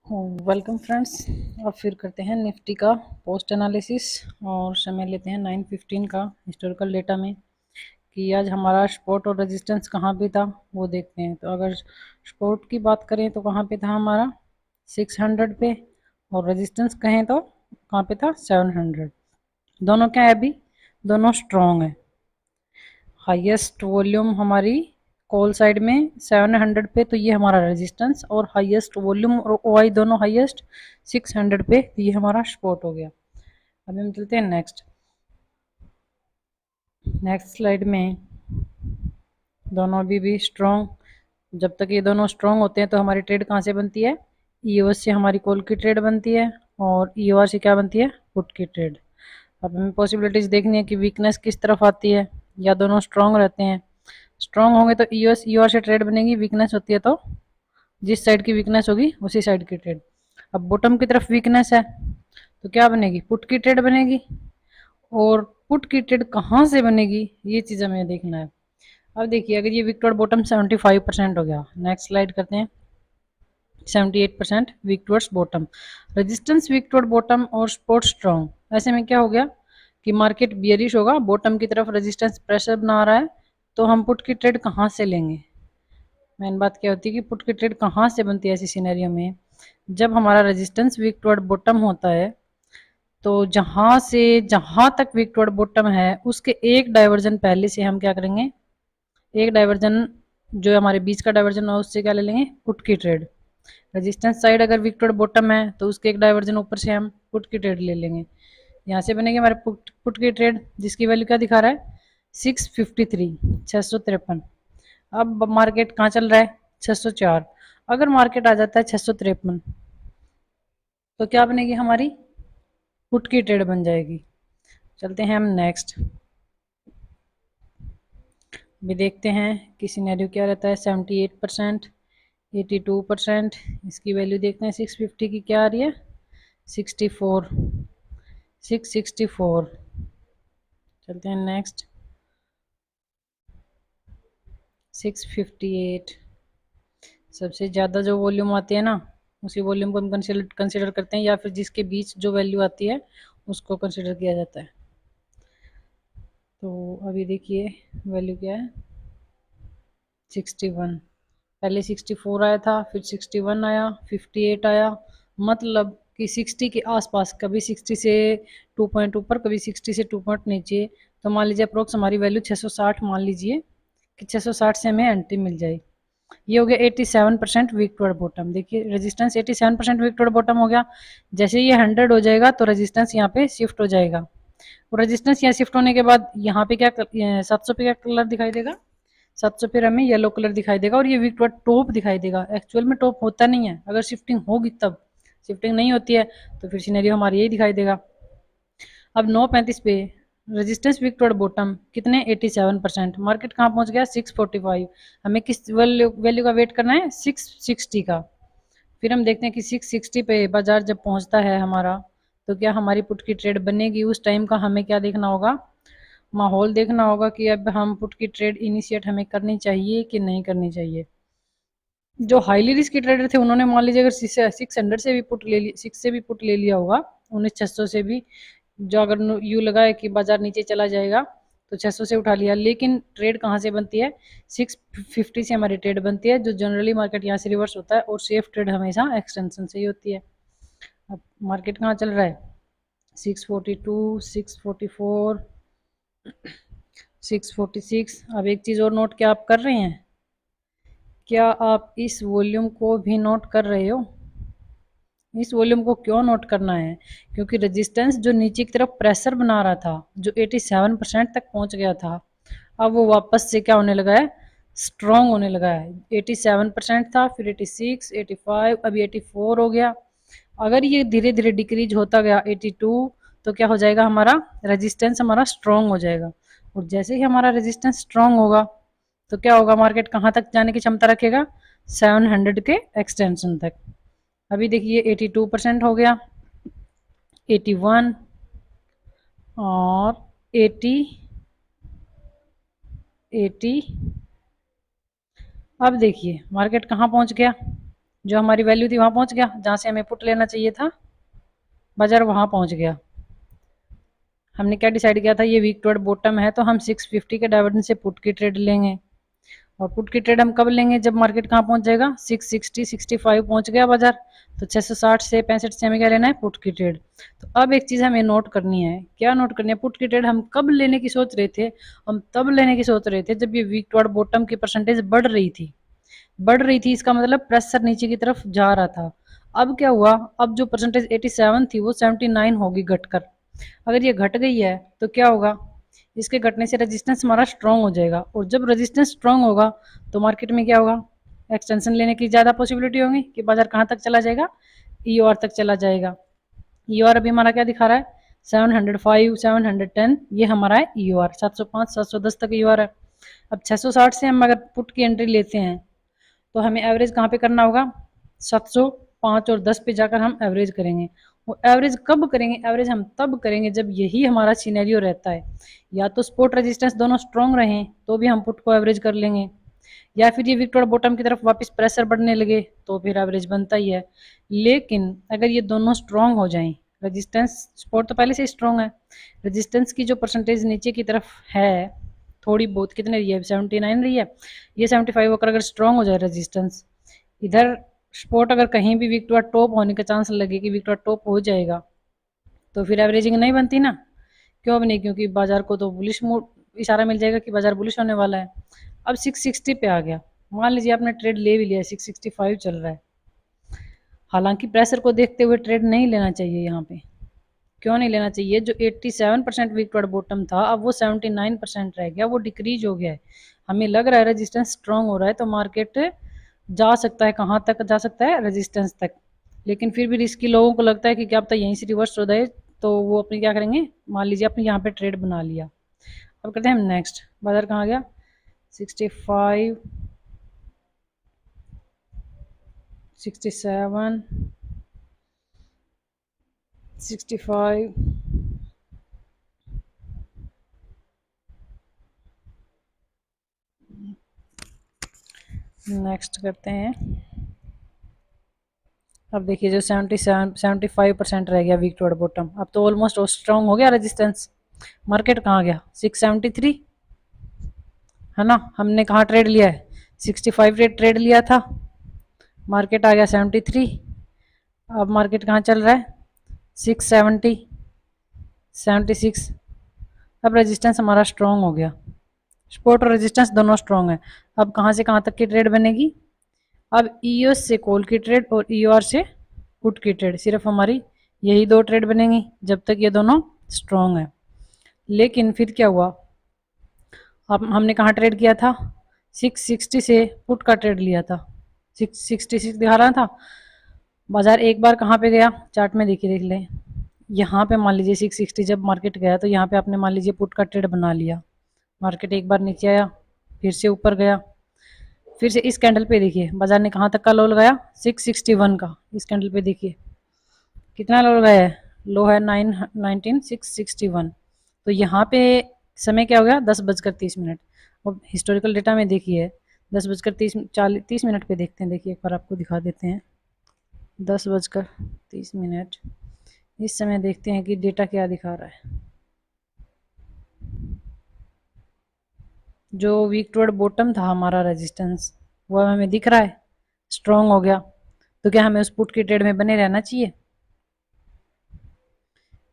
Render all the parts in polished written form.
Welcome friends. अब फिर करते हैं निफ्टी का पोस्ट एनालिसिस और समय लेते हैं 9:15 का हिस्टोरिकल डेटा में कि आज हमारा सपोर्ट और रेजिस्टेंस कहाँ पे था वो देखते हैं। तो अगर सपोर्ट की बात करें तो कहाँ पे था हमारा 600 पे, और रेजिस्टेंस कहें तो कहाँ पे था 700। दोनों क्या है अभी, दोनों स्ट्रॉन्ग है। हाईएस्ट वॉल्यूम हमारी कॉल साइड में 700 पे, तो ये हमारा रेजिस्टेंस, और हाईएस्ट वॉल्यूम और ओआई दोनों हाईएस्ट 600 पे, तो ये हमारा सपोर्ट हो गया। अभी हम चलते हैं नेक्स्ट स्लाइड में। दोनों अभी भी स्ट्रॉन्ग। जब तक ये दोनों स्ट्रॉन्ग होते हैं तो हमारी ट्रेड कहाँ से बनती है, ईओएस से हमारी कॉल की ट्रेड बनती है, और ईओआर से क्या बनती है, पुट की ट्रेड। अब हमें पॉसिबिलिटीज देखनी है कि वीकनेस किस तरफ आती है, या दोनों स्ट्रॉन्ग रहते हैं। स्ट्रॉन्ग होंगे तो ईओएस ईओआर से ट्रेड बनेगी, वीकनेस होती है तो जिस साइड की वीकनेस होगी उसी साइड की ट्रेड। अब बॉटम की तरफ वीकनेस है तो क्या बनेगी, पुट की ट्रेड बनेगी। और पुट की ट्रेड कहाँ से बनेगी ये चीज़ हमें देखना है। अब देखिए, अगर ये विक टुवर्ड बॉटम 75% हो गया, नेक्स्ट स्लाइड करते हैं। 78% weak towards bottom, resistance weak toward bottom और सपोर्ट स्ट्रॉन्ग। ऐसे में क्या हो गया कि मार्केट बियरिश होगा, बॉटम की तरफ रेजिस्टेंस प्रेशर बना रहा है, तो हम पुट की ट्रेड कहाँ से लेंगे। मेन बात क्या होती है कि पुट की ट्रेड कहाँ से बनती है ऐसी सिनेरियो में, जब हमारा रेजिस्टेंस वीक टुवर्ड बॉटम होता है, तो जहाँ से जहाँ तक वीक टुवर्ड बॉटम है उसके एक डाइवर्जन पहले से हम क्या करेंगे, एक डाइवर्जन जो हमारे बीच का डाइवर्जन है उससे क्या ले लेंगे, पुट की ट्रेड। रेजिस्टेंस साइड अगर विक टुवर्ड बॉटम है तो उसके एक डाइवर्जन ऊपर से हम पुट की ट्रेड ले लेंगे। यहाँ से बनेगी हमारे पुट की ट्रेड, जिसकी वैल्यू क्या दिखा रहा है, 653, 653। अब मार्केट कहाँ चल रहा है, 604। अगर मार्केट आ जाता है 653, तो क्या बनेगी हमारी, पुट की ट्रेड बन जाएगी। चलते हैं हम नेक्स्ट भी देखते हैं कि सिनेरियो क्या रहता है। 78%, 82%, इसकी वैल्यू देखते हैं। 650 की क्या आ रही है, 64, 664। चलते हैं नेक्स्ट, 658। सबसे ज़्यादा जो वॉल्यूम आती है ना, उसी वॉल्यूम को हम कंसिडर करते हैं, या फिर जिसके बीच जो वैल्यू आती है उसको कंसिडर किया जाता है। तो अभी देखिए वैल्यू क्या है, 61। पहले 64 आया था, फिर 61 आया, 58 आया। मतलब कि 60 के आसपास, कभी 60 से 2 पॉइंट ऊपर, कभी 60 से 2 पॉइंट नीचे। तो मान लीजिए अप्रोक्स हमारी वैल्यू 660 मान लीजिए कि 660 से हमें एंट्री मिल जाए। ये हो गया 87% वीक टुवर्ड बॉटम। देखिए रेजिस्टेंस 87% वीक टुवर्ड बॉटम हो गया। जैसे ये 100 हो जाएगा तो रेजिस्टेंस यहाँ पे शिफ्ट हो जाएगा, और रेजिस्टेंस यहाँ शिफ्ट होने के बाद यहाँ पे क्या 700 पे क्या कलर दिखाई देगा, 700 पे हमें येलो कलर दिखाई देगा, और ये वीक टुवर्ड टॉप दिखाई देगा। एक्चुअल में टॉप होता नहीं है, अगर शिफ्टिंग होगी तब, शिफ्टिंग नहीं होती है तो फिर सिनेरियो हमारी यही दिखाई देगा। अब 9:35 पे रेजिस्टेंस वीक टुवर्ड बॉटम कितने, 87%। मार्केट कहाँ पहुँच गया, 645। हमें किस वैल्यू का वेट करना है, 660 का। फिर हम देखते हैं कि 660 पे बाजार जब पहुँचता है हमारा, तो क्या हमारी पुट की ट्रेड बनेगी। उस टाइम का हमें क्या देखना होगा, माहौल देखना होगा कि अब हम पुट की ट्रेड इनिशिएट हमें करनी चाहिए कि नहीं करनी चाहिए। जो हाईली रिस्की ट्रेडर थे उन्होंने मान लीजिए अगर 600 से भी पुट ले लिया, 6 से भी पुट ले लिया होगा, 19,600 से भी, जो अगर यू लगा है कि बाजार नीचे चला जाएगा तो 600 से उठा लिया। लेकिन ट्रेड कहाँ से बनती है, 650 से हमारी ट्रेड बनती है, जो जनरली मार्केट यहाँ से रिवर्स होता है, और सेफ ट्रेड हमेशा एक्सटेंशन से ही होती है। अब मार्केट कहाँ चल रहा है, 642, 644, 646। अब एक चीज़ और नोट क्या आप कर रहे हैं, क्या आप इस वॉल्यूम को भी नोट कर रहे हो। इस वॉल्यूम को क्यों नोट करना है, क्योंकि रेजिस्टेंस जो नीचे की तरफ प्रेशर बना रहा था, जो 87% तक पहुंच गया था, अब वो वापस से क्या होने लगा है, स्ट्रॉन्ग होने लगा है। 87% था, फिर 86, 85, अभी 84 हो गया। अगर ये धीरे धीरे डिक्रीज होता गया 82, तो क्या हो जाएगा, हमारा रेजिस्टेंस हमारा स्ट्रॉन्ग हो जाएगा। और जैसे ही हमारा रेजिस्टेंस स्ट्रॉन्ग होगा तो क्या होगा, मार्केट कहाँ तक जाने की क्षमता रखेगा, 700 के एक्सटेंशन तक। अभी देखिए 82% हो गया, 81 और 80। अब देखिए मार्केट कहाँ पहुँच गया, जो हमारी वैल्यू थी वहाँ पहुँच गया, जहाँ से हमें पुट लेना चाहिए था बाजार वहाँ पहुँच गया। हमने क्या डिसाइड किया था, ये वीक टू बॉटम है तो हम 650 के डाइवर्जेंस से पुट की ट्रेड लेंगे। और पुट की ट्रेड हम कब लेंगे, जब मार्केट कहाँ पहुंच जाएगा, 660 65 पहुंच गया बाजार, तो 660 से 65 से हमें क्या लेना है, पुट की ट्रेड। तो अब एक चीज़ हमें नोट करनी है, क्या नोट करनी है, पुट की ट्रेड हम कब लेने की सोच रहे थे, हम तब लेने की सोच रहे थे जब ये वीक टू बॉटम की परसेंटेज बढ़ रही थी। बढ़ रही थी इसका मतलब प्रेशर नीचे की तरफ जा रहा था। अब क्या हुआ, अब जो परसेंटेज 87 थी वो 79 होगी घटकर। अगर ये घट गई है तो क्या होगा, इसके घटने से रेजिस्टेंस हमारा स्ट्रांग हो जाएगा, और जब रेजिस्टेंस स्ट्रांग होगा तो मार्केट में क्या होगा, एक्सटेंशन लेने की ज़्यादा पॉसिबिलिटी होगी कि बाजार कहाँ तक चला जाएगा, ईओआर तक चला जाएगा। ईओआर अभी हमारा क्या दिखा रहा है, 705 710, ये हमारा है ईओआर, 705 710 तक ईओआर है। अब 660 से हम अगर पुट की एंट्री लेते हैं तो हमें एवरेज कहाँ पे करना होगा, 705 और 10 पे जाकर हम एवरेज करेंगे। वो एवरेज कब करेंगे, एवरेज हम तब करेंगे जब यही हमारा सिनेरियो रहता है, या तो सपोर्ट रेजिस्टेंस दोनों स्ट्रॉन्ग रहें तो भी हम पुट को एवरेज कर लेंगे, या फिर ये विक्टोर बॉटम की तरफ वापस प्रेशर बढ़ने लगे तो फिर एवरेज बनता ही है। लेकिन अगर ये दोनों स्ट्रॉन्ग हो जाएं, रेजिस्टेंस सपोर्ट तो पहले से स्ट्रॉन्ग है, रेजिस्टेंस की जो परसेंटेज नीचे की तरफ है थोड़ी बहुत, कितने रही है, 79 रही है, ये 75 होकर अगर स्ट्रॉन्ग हो जाए रेजिस्टेंस, इधर सपोर्ट अगर कहीं भी विक्टोर टॉप होने का चांस लगे कि विक्टोर टॉप हो जाएगा तो फिर एवरेजिंग नहीं बनती ना, क्यों भी नहीं, क्योंकि बाजार को तो बुलिश मूड इशारा मिल जाएगा कि बाजार बुलिश होने वाला है। अब 660 पे आ गया, मान लीजिए आपने ट्रेड ले भी लिया, 665 चल रहा है, हालांकि प्रेशर को देखते हुए ट्रेड नहीं लेना चाहिए यहाँ पे। क्यों नहीं लेना चाहिए, जो 87% वीक टू बॉटम था अब वो 79% रह गया, वो डिक्रीज हो गया है। हमें लग रहा है रेजिस्टेंस स्ट्रांग हो रहा है तो मार्केट जा सकता है, कहाँ तक जा सकता है, रेजिस्टेंस तक। लेकिन फिर भी रिस्की लोगों को लगता है कि क्या पता यहीं से रिवर्स हो जाए, तो वो अपनी क्या करेंगे, मान लीजिए अपने यहाँ पे ट्रेड बना लिया। अब करते हैं हम नेक्स्ट, बाजार कहाँ गया, 65 67 65 नेक्स्ट करते हैं। अब देखिए जो 75% रह गया वीक टू बॉटम, अब तो ऑलमोस्ट स्ट्रॉन्ग हो गया रेजिस्टेंस। मार्केट कहाँ गया, 673 है ना, हमने कहाँ ट्रेड लिया है, 65 रेट ट्रेड लिया था, मार्केट आ गया 73। अब मार्केट कहाँ चल रहा है, 670 76। अब रेजिस्टेंस हमारा स्ट्रॉन्ग हो गया, सपोर्ट और रेजिस्टेंस दोनों स्ट्रॉन्ग है। अब कहाँ से कहाँ तक की ट्रेड बनेगी, अब ईओएस से कॉल की ट्रेड और ईओआर से पुट की ट्रेड, सिर्फ हमारी यही दो ट्रेड बनेंगी जब तक ये दोनों स्ट्रॉन्ग है। लेकिन फिर क्या हुआ, अब हमने कहाँ ट्रेड किया था, 660 से पुट का ट्रेड लिया था, 666 दिखा रहा था, बाजार एक बार कहाँ पे गया, चार्ट में देखिए, देख लें, यहाँ पे मान लीजिए 660 जब मार्केट गया तो यहाँ पे आपने मान लीजिए पुट का ट्रेड बना लिया, मार्केट एक बार नीचे आया फिर से ऊपर गया, फिर से इस कैंडल पे देखिए बाजार ने कहाँ तक का लो लगाया, 661 का, इस कैंडल पे देखिए कितना लो लगाया है, लो है 661। तो यहाँ पे समय क्या हो गया, 10:30। और हिस्टोरिकल डेटा में देखिए 10:30 मिनट पे देखते हैं, देखिए एक बार आपको दिखा देते हैं, 10:30। इस समय देखते हैं कि डेटा क्या दिखा रहा है। जो वीक टूवर्ड बॉटम था हमारा रेजिस्टेंस, वो हमें दिख रहा है स्ट्रॉन्ग हो गया, तो क्या हमें उस पुट की ट्रेड में बने रहना चाहिए,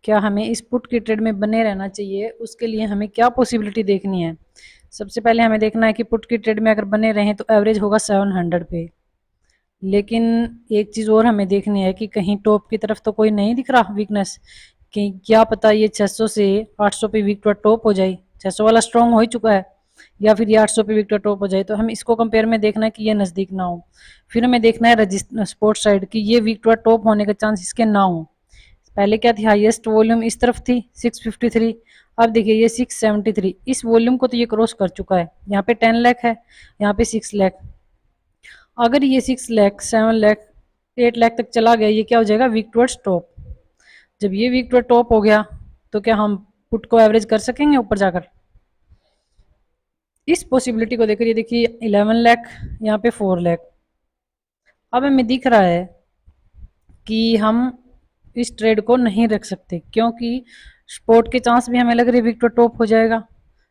क्या हमें इस पुट की ट्रेड में बने रहना चाहिए, उसके लिए हमें क्या पॉसिबिलिटी देखनी है। सबसे पहले हमें देखना है कि पुट की ट्रेड में अगर बने रहें तो एवरेज होगा 700 पे। लेकिन एक चीज़ और हमें देखनी है कि कहीं टॉप की तरफ तो कोई नहीं दिख रहा वीकनेस, कि क्या पता ये 600 से 800 पे वीक टॉप हो जाए, 600 वाला स्ट्रॉन्ग हो ही चुका है, या फिर ये 800 पे विक्टर टॉप हो जाए, तो हम इसको कंपेयर में देखना है कि ये नज़दीक ना हो। फिर हमें देखना है रजिस्टर स्पोर्ट साइड कि ये विक्टर टॉप होने का चांस इसके ना हो। पहले क्या थी, हाईएस्ट वॉल्यूम इस तरफ थी 653, अब देखिए ये 673, इस वॉल्यूम को तो ये क्रॉस कर चुका है, यहाँ पे 10 लाख है, यहाँ पे 6 लाख। अगर ये 6 लाख 7 लाख 8 लाख तक चला गया, ये क्या हो जाएगा, वीक टुवर्ड्स टॉप। जब ये वीक टुवर्ड टॉप हो गया तो क्या हम पुट को एवरेज कर सकेंगे ऊपर जाकर, इस पॉसिबिलिटी को देखकर, ये देखिए 11 लाख, यहाँ पे 4 लाख। अब हमें दिख रहा है कि हम इस ट्रेड को नहीं रख सकते, क्योंकि सपोर्ट के चांस भी हमें लग रही है विक टू टॉप हो जाएगा।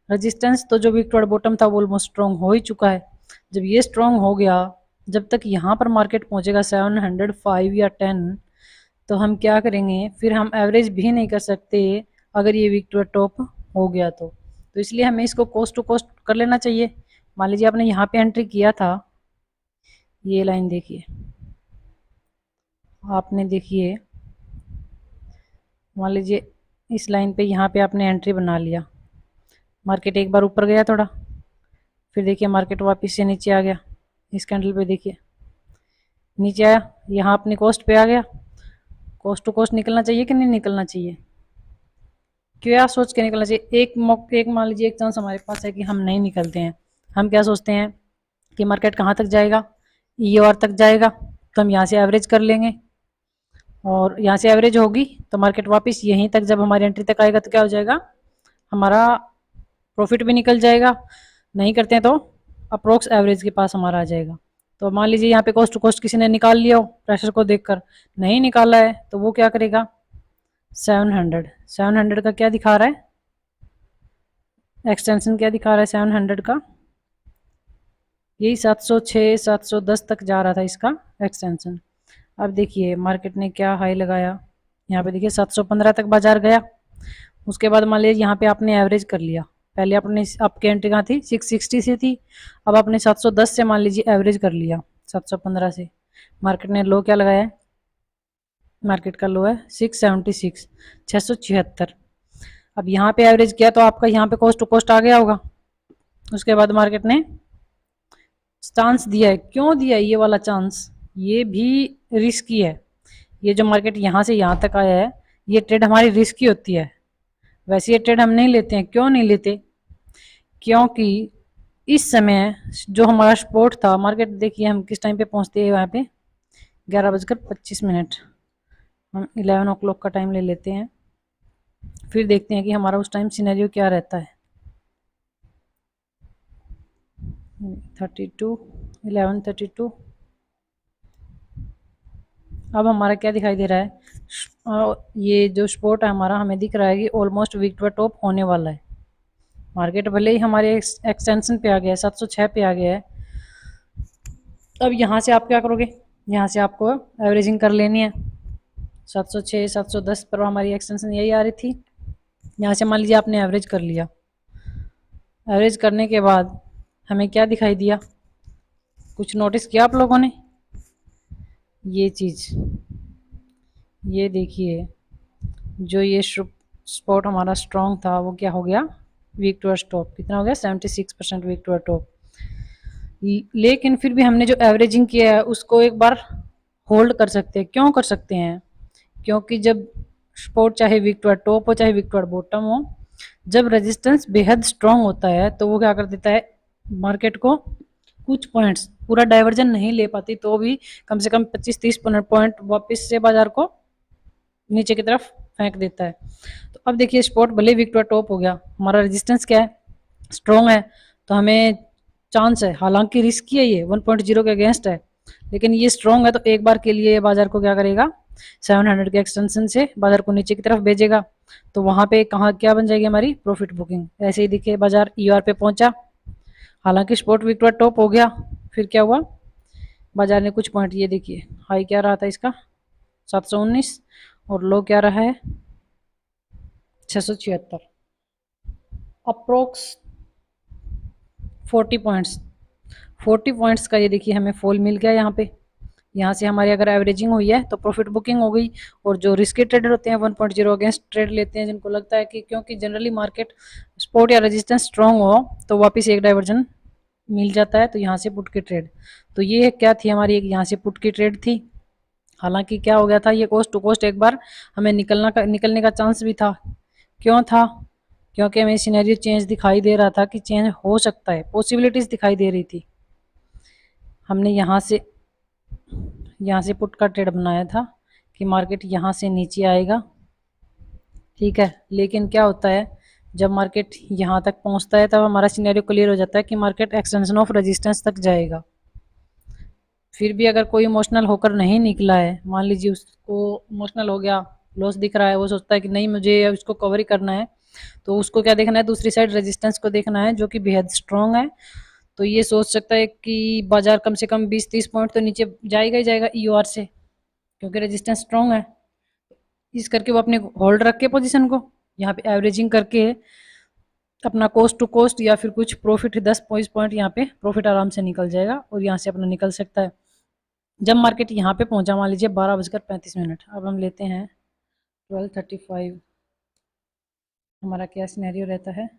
रेजिस्टेंस तो जो विक टू बॉटम था वो ऑलमोस्ट स्ट्रॉन्ग हो ही चुका है। जब ये स्ट्रॉन्ग हो गया, जब तक यहाँ पर मार्केट पहुंचेगा 705 या 10, तो हम क्या करेंगे, फिर हम एवरेज भी नहीं कर सकते अगर ये विक टू टॉप हो गया तो इसलिए हमें इसको कोस्ट टू कोस्ट कर लेना चाहिए। मान लीजिए आपने यहाँ पे एंट्री किया था, ये लाइन देखिए, आपने देखिए मान लीजिए इस लाइन पे यहाँ पे आपने एंट्री बना लिया, मार्केट एक बार ऊपर गया थोड़ा, फिर देखिए मार्केट वापस से नीचे आ गया, इस कैंडल पे देखिए नीचे आया, यहाँ अपनी कोस्ट पे आ गया। कोस्ट टू कोस्ट निकलना चाहिए कि नहीं निकलना चाहिए, क्या सोच के निकलना चाहिए। एक मान लीजिए एक चांस हमारे पास है कि हम नहीं निकलते हैं, हम क्या सोचते हैं कि मार्केट कहाँ तक जाएगा, ये और तक जाएगा, तो हम यहाँ से एवरेज कर लेंगे, और यहाँ से एवरेज होगी तो मार्केट वापस यहीं तक जब हमारी एंट्री तक आएगा तो क्या हो जाएगा, हमारा प्रॉफिट भी निकल जाएगा। नहीं करते हैं तो अप्रोक्स एवरेज के पास हमारा आ जाएगा। तो मान लीजिए यहाँ पे कोस्ट टू कोस्ट किसी ने निकाल लिया हो, प्रेशर को देखकर नहीं निकाला है, तो वो क्या करेगा, 700 का क्या दिखा रहा है, एक्सटेंशन क्या दिखा रहा है 700 का, यही 706 710 तक जा रहा था इसका एक्सटेंशन। अब देखिए मार्केट ने क्या हाई लगाया, यहाँ पे देखिए 715 तक बाजार गया। उसके बाद मान लीजिए यहाँ पे आपने एवरेज कर लिया, पहले आपने आपकी एंट्री कहाँ थी 660 से थी, अब आपने 710 से मान लीजिए एवरेज कर लिया 715 से। मार्केट ने लो क्या लगाया है, मार्केट का लो है 676 676। अब यहाँ पे एवरेज किया तो आपका यहाँ पे कोस्ट टू कोस्ट आ गया होगा। उसके बाद मार्केट ने चांस दिया है, क्यों दिया है ये वाला चांस, ये भी रिस्की है। ये जो मार्केट यहाँ से यहाँ तक आया है, ये ट्रेड हमारी रिस्की होती है। वैसे ये ट्रेड हम नहीं लेते हैं, क्यों नहीं लेते, क्योंकि इस समय जो हमारा सपोर्ट था, मार्केट देखिए हम किस टाइम पे पहुँचते हैं वहाँ पे 11:25। हम 11 o'clock का टाइम ले लेते हैं, फिर देखते हैं कि हमारा उस टाइम सिनेरियो क्या रहता है। 32 11:32। अब हमारा क्या दिखाई दे रहा है, ये जो सपोर्ट है हमारा, हमें दिख रहा है कि ऑलमोस्ट वीक टू टॉप होने वाला है। मार्केट भले ही हमारे एक्सटेंशन पे आ गया है, 706 पे आ गया है। अब यहाँ से आप क्या करोगे, यहाँ से आपको एवरेजिंग कर लेनी है। 706 710 पर हमारी एक्सटेंशन यही आ रही थी, यहाँ से मान लीजिए आपने एवरेज कर लिया। एवरेज करने के बाद हमें क्या दिखाई दिया, कुछ नोटिस किया आप लोगों ने, ये चीज़, ये देखिए जो ये स्पॉट हमारा स्ट्रॉन्ग था वो क्या हो गया, वीक टू टॉप। कितना हो गया, 76% वीक टू टॉप। लेकिन फिर भी हमने जो एवरेजिंग किया है उसको एक बार होल्ड कर सकते हैं। क्यों कर सकते हैं, क्योंकि जब स्पॉट चाहे वीक टू टॉप हो चाहे वीक टू बॉटम हो, जब रेजिस्टेंस बेहद स्ट्रॉन्ग होता है तो वो क्या कर देता है, मार्केट को कुछ पॉइंट्स, पूरा डाइवर्जन नहीं ले पाती तो भी कम से कम 25-30 पॉइंट वापस से बाजार को नीचे की तरफ फेंक देता है। तो अब देखिए स्पॉट भले वीक टू टॉप हो गया, हमारा रेजिस्टेंस क्या है, स्ट्रॉन्ग है, तो हमें चांस है, हालांकि रिस्की है, ये 1.0 के अगेंस्ट है, लेकिन ये स्ट्रॉन्ग है तो एक बार के लिए बाजार को क्या करेगा, 700 के एक्सटेंशन से बाजार को नीचे की तरफ भेजेगा। तो वहां पे कहाँ क्या बन जाएगी हमारी प्रॉफिट बुकिंग। ऐसे ही देखिए बाजार ईआर पे पहुंचा, हालांकि स्पॉट वीक टू टॉप हो गया, फिर क्या हुआ, बाजार ने कुछ पॉइंट, ये देखिए हाई क्या रहा था इसका 719 और लो क्या रहा है 676, अप्रोक्स 40 पॉइंट्स का ये देखिए हमें फॉल मिल गया यहाँ पे। यहाँ से हमारी अगर एवरेजिंग हुई है तो प्रॉफिट बुकिंग हो गई। और जो रिस्की ट्रेडर होते हैं 1.0 अगेंस्ट ट्रेड लेते हैं, जिनको लगता है कि क्योंकि जनरली मार्केट सपोर्ट या रेजिस्टेंस स्ट्रॉन्ग हो तो वापस एक डाइवर्जन मिल जाता है, तो यहाँ से पुट की ट्रेड, तो ये क्या थी हमारी, एक यहाँ से पुट की ट्रेड थी। हालांकि क्या हो गया था, ये कोस्ट टू कोस्ट एक बार हमें निकलने का चांस भी था। क्यों था, क्योंकि हमें सिनेरियो चेंज दिखाई दे रहा था कि चेंज हो सकता है, पॉसिबिलिटीज़ दिखाई दे रही थी। हमने यहाँ से पुट का ट्रेड बनाया था कि मार्केट यहाँ से नीचे आएगा, ठीक है। लेकिन क्या होता है, जब मार्केट यहाँ तक पहुँचता है तब हमारा सिनेरियो क्लियर हो जाता है कि मार्केट एक्सटेंशन ऑफ रेजिस्टेंस तक जाएगा। फिर भी अगर कोई इमोशनल होकर नहीं निकला है, मान लीजिए उसको इमोशनल हो गया, लॉस दिख रहा है, वो सोचता है कि नहीं मुझे अब इसको कवर ही करना है, तो उसको क्या देखना है, दूसरी साइड रेजिस्टेंस को देखना है जो कि बेहद स्ट्रॉन्ग है। तो ये सोच सकता है कि बाजार कम से कम 20-30 पॉइंट तो नीचे जाएगा ही जाएगा ईओआर से, क्योंकि रेजिस्टेंस स्ट्रॉन्ग है। इस करके वो अपने होल्ड रख के पोजीशन को यहाँ पे एवरेजिंग करके अपना कोस्ट टू कोस्ट या फिर कुछ प्रॉफिट 10 पॉइंट यहाँ पे प्रॉफिट आराम से निकल जाएगा और यहाँ से अपना निकल सकता है। जब मार्केट यहाँ पे पहुंचा, मान लीजिए 12:35, अब हम लेते हैं 12:35, हमारा क्या सिनेरियो रहता है।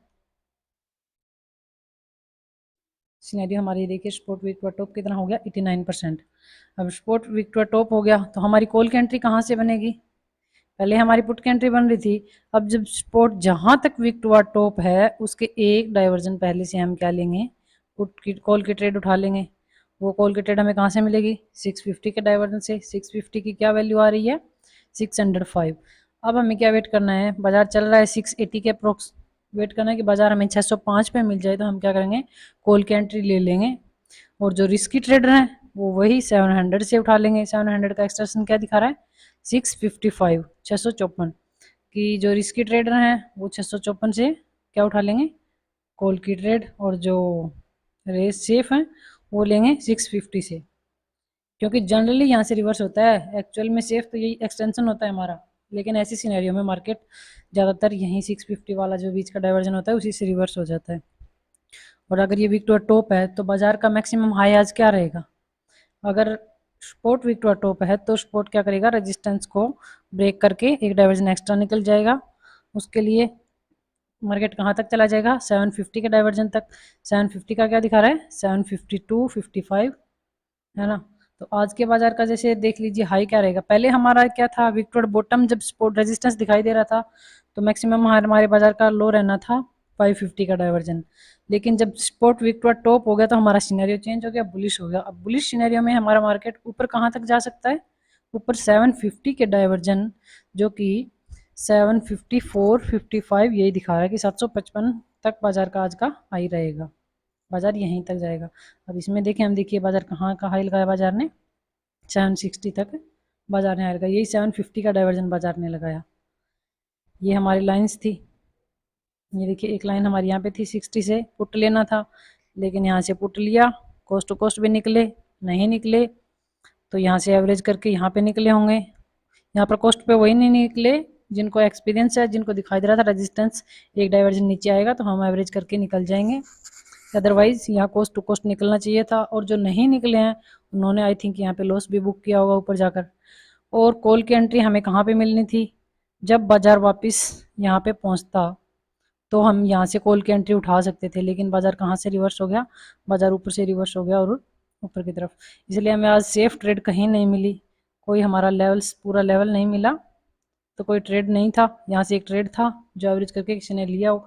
सिनेरियो हमारी देखिए स्पोर्ट विक्टर टॉप कितना हो गया 89%। अब स्पोर्ट विक्टर टॉप हो गया तो हमारी कॉल की एंट्री कहाँ से बनेगी, पहले हमारी पुट की एंट्री बन रही थी। अब जब स्पोर्ट जहाँ तक विक्टर टॉप है उसके एक डाइवर्जन पहले से हम क्या लेंगे, पुट की कॉल की ट्रेड उठा लेंगे। वो कॉल की ट्रेड हमें कहाँ से मिलेगी, 650 के डाइवर्जन से। 650 की क्या वैल्यू आ रही है, 605। अब हमें क्या वेट करना है, बाजार चल रहा है 680 के अप्रोक्स, वेट करना है कि बाजार हमें 605 पे मिल जाए तो हम क्या करेंगे, कॉल की एंट्री ले लेंगे। और जो रिस्की ट्रेडर हैं वो वही 700 से उठा लेंगे। 700 का एक्सटेंशन क्या दिखा रहा है, 655, 654 की। जो रिस्की ट्रेडर हैं वो 654 से क्या उठा लेंगे, कॉल की ट्रेड, और जो रेस सेफ हैं वो लेंगे 650 से, क्योंकि जनरली यहाँ से रिवर्स होता है। एक्चुअल में सेफ तो यही एक्सटेंशन होता है हमारा, लेकिन ऐसी सिनेरियो में मार्केट ज़्यादातर यहीं 650 वाला जो बीच का डाइवर्जन होता है उसी से रिवर्स हो जाता है। और अगर ये विक्टर टॉप है तो बाजार का मैक्सिमम हाई आज क्या रहेगा, अगर स्पोर्ट विक्टर टॉप है तो स्पोर्ट क्या करेगा, रेजिस्टेंस को ब्रेक करके एक डाइवर्जन एक्स्ट्रा निकल जाएगा। उसके लिए मार्केट कहाँ तक चला जाएगा, 750 के डाइवर्जन तक। 750 का क्या दिखा रहा है, 752, 55, है ना। तो आज के बाजार का जैसे देख लीजिए हाई क्या रहेगा, पहले हमारा क्या था, विक्टर बॉटम जब सपोर्ट रेजिस्टेंस दिखाई दे रहा था तो मैक्सिमम हमारे बाजार का लो रहना था 550 का डाइवर्जन। लेकिन जब स्पोर्ट विक्टर टॉप हो गया तो हमारा सिनेरियो चेंज हो गया, बुलिश हो गया। अब बुलिश सिनेरियो में हमारा मार्केट ऊपर कहाँ तक जा सकता है, ऊपर 750 के डाइवर्जन, जो कि 754, 55 यही दिखा रहा है कि 755 तक बाजार का आज का हाई रहेगा, बाजार यहीं तक जाएगा। अब इसमें देखें हम, देखिए बाजार कहाँ का हाई लगाया बाजार ने, 760 तक बाजार ने हाई लगाया, यही 750 का डाइवर्जन बाजार ने लगाया। ये हमारी लाइंस थी, ये देखिए एक लाइन हमारी यहाँ पे थी 60 से पुट लेना था, लेकिन यहाँ से पुट लिया, कोस्ट टू कोस्ट भी निकले, नहीं निकले तो यहाँ से एवरेज करके यहाँ पे निकले होंगे। यहाँ पर कोस्ट पे वही नहीं निकले जिनको एक्सपीरियंस है, जिनको दिखाई दे रहा था रेजिस्टेंस एक डाइवर्जन नीचे आएगा तो हम एवरेज करके निकल जाएंगे। अदरवाइज यहाँ कोस्ट टू कोस्ट निकलना चाहिए था, और जो नहीं निकले हैं उन्होंने आई थिंक यहाँ पे लॉस भी बुक किया होगा ऊपर जाकर। और कॉल की एंट्री हमें कहाँ पे मिलनी थी, जब बाजार वापस यहाँ पे पहुँचता तो हम यहाँ से कॉल की एंट्री उठा सकते थे, लेकिन बाजार कहाँ से रिवर्स हो गया, बाजार ऊपर से रिवर्स हो गया और ऊपर की तरफ, इसलिए हमें आज सेफ ट्रेड कहीं नहीं मिली, कोई हमारा लेवल्स पूरा लेवल नहीं मिला, तो कोई ट्रेड नहीं था। यहाँ से एक ट्रेड था जो एवरेज करके किसी ने लिया हो,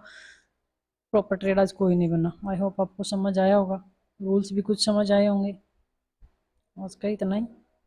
प्रॉपर ट्रेड आज कोई नहीं बना। आई होप आपको समझ आया होगा, रूल्स भी कुछ समझ आए होंगे। आज का इतना ही।